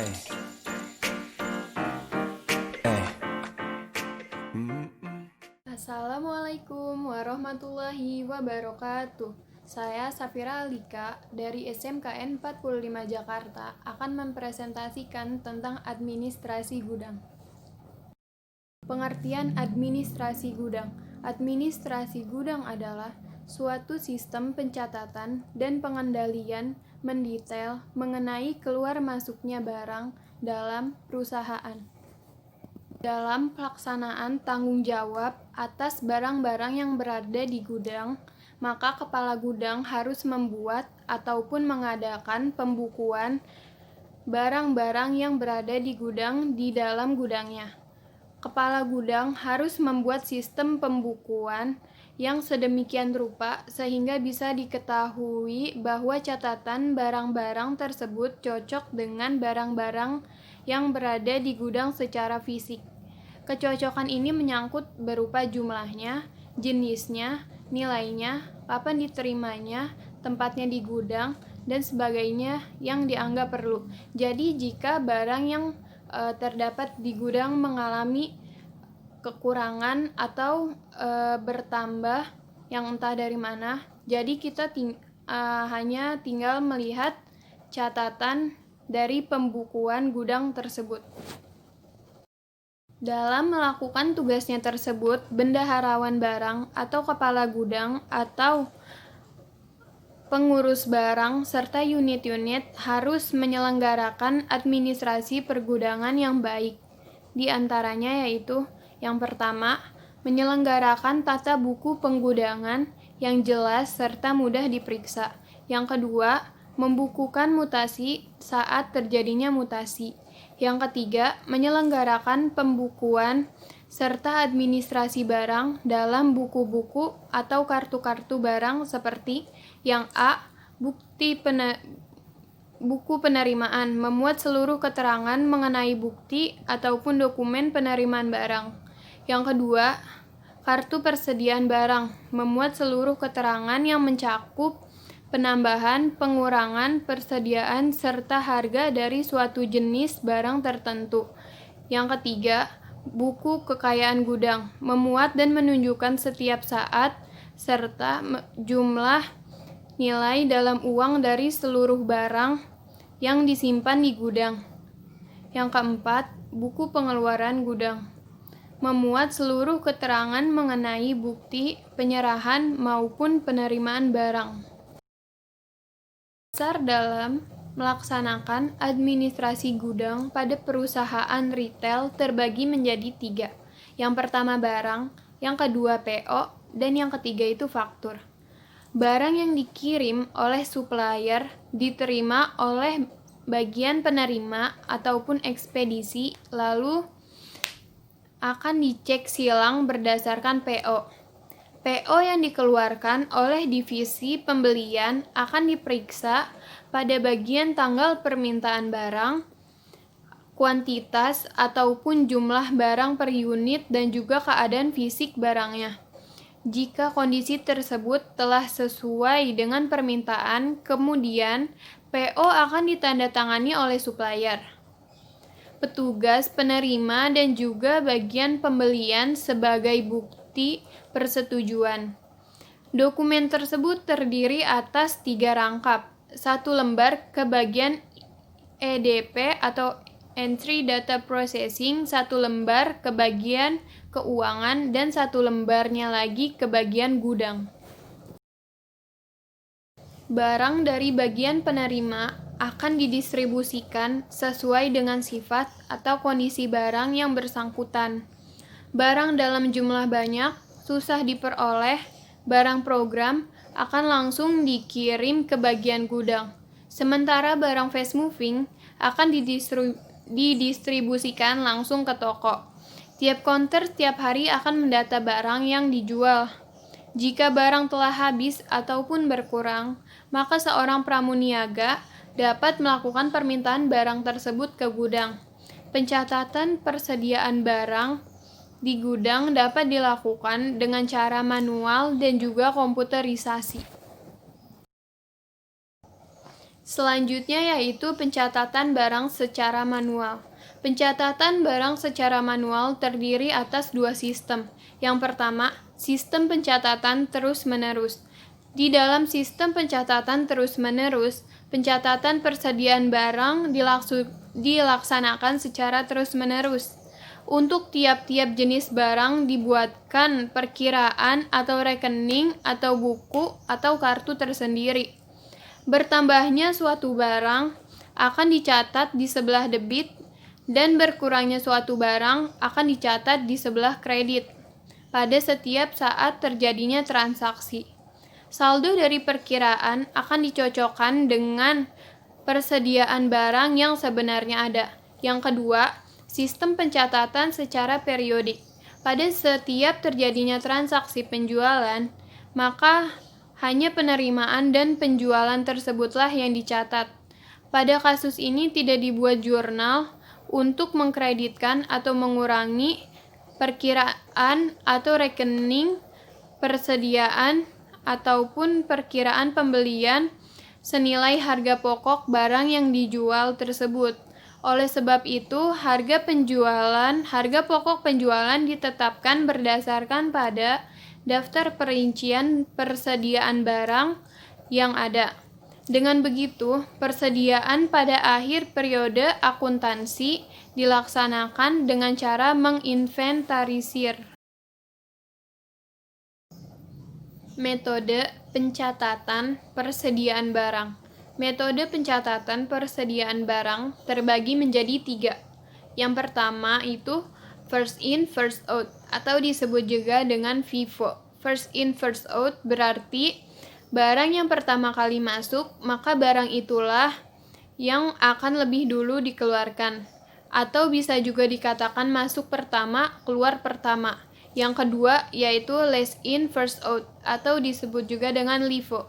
Hey, hey. Assalamualaikum warahmatullahi wabarakatuh. Saya Safira Alika dari SMKN 45 Jakarta akan mempresentasikan tentang administrasi gudang. Pengertian administrasi gudang. Administrasi gudang adalah suatu sistem pencatatan dan pengendalian mendetail mengenai keluar masuknya barang dalam perusahaan. Dalam pelaksanaan tanggung jawab atas barang-barang yang berada di gudang, maka kepala gudang harus membuat ataupun mengadakan pembukuan barang-barang yang berada di gudang di dalam gudangnya. Kepala gudang harus membuat sistem pembukuan yang sedemikian rupa sehingga bisa diketahui bahwa catatan barang-barang tersebut cocok dengan barang-barang yang berada di gudang secara fisik. Kecocokan ini menyangkut berupa jumlahnya, jenisnya, nilainya, kapan diterimanya, tempatnya di gudang, dan sebagainya yang dianggap perlu. Jadi jika barang yang terdapat di gudang mengalami kekurangan atau bertambah yang entah dari mana, jadi kita hanya tinggal melihat catatan dari pembukuan gudang tersebut. Dalam melakukan tugasnya tersebut, bendaharawan barang atau kepala gudang atau pengurus barang serta unit-unit harus menyelenggarakan administrasi pergudangan yang baik. Di antaranya yaitu yang pertama, menyelenggarakan tata buku penggudangan yang jelas serta mudah diperiksa. Yang kedua, membukukan mutasi saat terjadinya mutasi. Yang ketiga, menyelenggarakan pembukuan serta administrasi barang dalam buku-buku atau kartu-kartu barang seperti yang A. Buku penerimaan, memuat seluruh keterangan mengenai bukti ataupun dokumen penerimaan barang. Yang kedua, kartu persediaan barang, memuat seluruh keterangan yang mencakup penambahan, pengurangan, persediaan, serta harga dari suatu jenis barang tertentu. Yang ketiga, buku kekayaan gudang, memuat dan menunjukkan setiap saat, serta jumlah nilai dalam uang dari seluruh barang yang disimpan di gudang. Yang keempat, buku pengeluaran gudang, memuat seluruh keterangan mengenai bukti penyerahan maupun penerimaan barang. Dasar dalam melaksanakan administrasi gudang pada perusahaan retail terbagi menjadi 3. Yang pertama barang, yang kedua PO, dan yang ketiga itu faktur. Barang yang dikirim oleh supplier diterima oleh bagian penerima ataupun ekspedisi, lalu akan dicek silang berdasarkan PO. PO yang dikeluarkan oleh divisi pembelian akan diperiksa pada bagian tanggal permintaan barang, kuantitas ataupun jumlah barang per unit, dan juga keadaan fisik barangnya. Jika kondisi tersebut telah sesuai dengan permintaan, kemudian PO akan ditandatangani oleh supplier, petugas penerima, dan juga bagian pembelian sebagai bukti persetujuan. Dokumen tersebut terdiri atas 3 rangkap, 1 lembar ke bagian EDP atau Entry Data Processing, 1 lembar ke bagian keuangan, dan 1 lembarnya lagi ke bagian gudang. Barang dari bagian penerima akan didistribusikan sesuai dengan sifat atau kondisi barang yang bersangkutan. Barang dalam jumlah banyak, susah diperoleh, barang program akan langsung dikirim ke bagian gudang. Sementara barang fast moving akan didistribusikan langsung ke toko. Tiap counter tiap hari akan mendata barang yang dijual. Jika barang telah habis ataupun berkurang, maka seorang pramuniaga dapat melakukan permintaan barang tersebut ke gudang. Pencatatan persediaan barang di gudang dapat dilakukan dengan cara manual dan juga komputerisasi. Selanjutnya yaitu pencatatan barang secara manual. Pencatatan barang secara manual terdiri atas dua sistem. Yang pertama, sistem pencatatan terus-menerus. Di dalam sistem pencatatan terus-menerus, pencatatan persediaan barang dilaksanakan secara terus-menerus. Untuk tiap-tiap jenis barang dibuatkan perkiraan atau rekening atau buku atau kartu tersendiri. Bertambahnya suatu barang akan dicatat di sebelah debit dan berkurangnya suatu barang akan dicatat di sebelah kredit pada setiap saat terjadinya transaksi. Saldo dari perkiraan akan dicocokkan dengan persediaan barang yang sebenarnya ada. Yang kedua, sistem pencatatan secara periodik. Pada setiap terjadinya transaksi penjualan, maka hanya penerimaan dan penjualan tersebutlah yang dicatat. Pada kasus ini tidak dibuat jurnal untuk mengkreditkan atau mengurangi perkiraan atau rekening persediaan ataupun perkiraan pembelian senilai harga pokok barang yang dijual tersebut. Oleh sebab itu, harga pokok penjualan ditetapkan berdasarkan pada daftar perincian persediaan barang yang ada. Dengan begitu, persediaan pada akhir periode akuntansi dilaksanakan dengan cara menginventarisir. Metode pencatatan persediaan barang. Metode pencatatan persediaan barang terbagi menjadi 3. Yang pertama itu first in, first out, atau disebut juga dengan FIFO. First in, first out berarti barang yang pertama kali masuk, maka barang itulah yang akan lebih dulu dikeluarkan. Atau bisa juga dikatakan masuk pertama, keluar pertama. Yang kedua yaitu last in, first out, atau disebut juga dengan LIFO.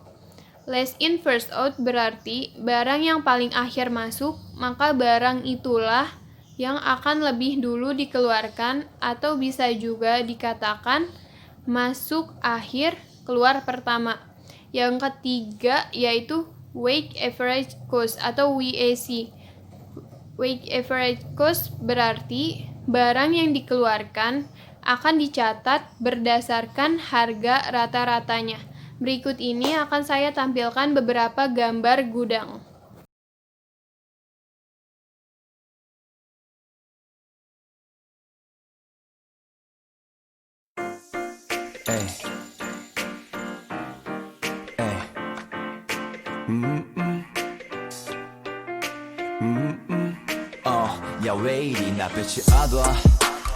Last in, first out berarti barang yang paling akhir masuk, maka barang itulah yang akan lebih dulu dikeluarkan, atau bisa juga dikatakan masuk akhir, keluar pertama. Yang ketiga yaitu weighted average cost atau WAC. Weighted average cost berarti barang yang dikeluarkan akan dicatat berdasarkan harga rata-ratanya. Berikut ini akan saya tampilkan beberapa gambar gudang. 야 왜 이리 나 빛이 어두워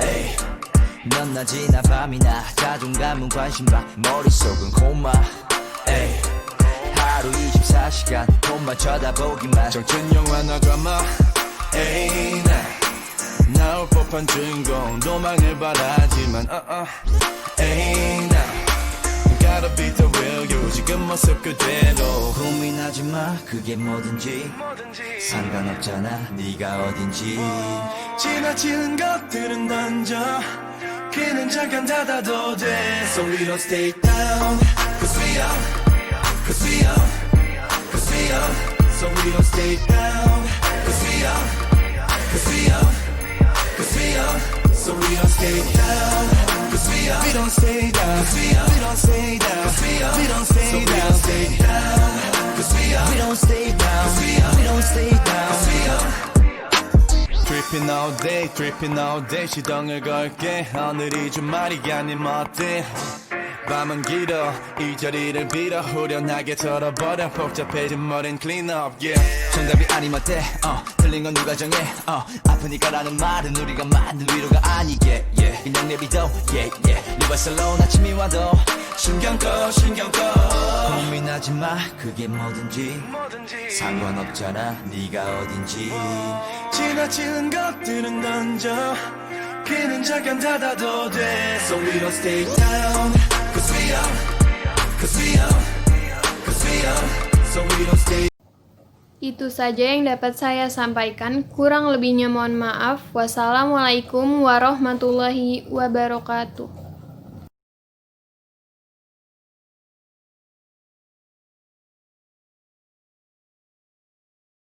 에이 넌 낮이나 밤이나 자존감은 관심바 머릿속은 콤마 에이 하루 24시간 돈만 쳐다보기만 정ችን 영화나 드라마 에이 나 나올 법한 주인공 도망을 바라지만 에이 나 Gotta be the real you 지금 모습 그대로 고민하지마 그게 뭐든지 상관없잖아 네가 어딘지 지나치는 것들은 던져 귀는 잠깐 닫아도 돼 So we don't stay down Cause we up Cause we up Cause we up So we don't stay down Cause we up Cause we up Cause we up So we don't stay down Cause we up We don't stay down Cause we up We don't stay down Cause we up We don't stay down So we don't stay down Cause we up We don't stay down Cause we up We don't stay down Cause we up Tripping all day 시동을 걸게 오늘이 주말이 아님 어때 밤은 길어 이 자리를 빌어 후련하게 털어버려 복잡해진 머린 clean up yeah 정답이 아니면 돼 틀린 건 누가 정해 아프니까라는 말은 우리가 만든 위로가 아니게 yeah 그냥 내비둬 yeah yeah Leave us alone 아침이 와도 신경 꺼 고민하지 마 그게 뭐든지 상관없잖아 네가 어딘지 지나치는 것들은 던져 귀는 잠깐 닫아도 돼 So we don't stay down Cause we up Cause we up Cause we up So we don't stay. Itu saja yang dapat saya sampaikan. Kurang lebihnya mohon maaf. Wassalamualaikum warahmatullahi wabarakatuh.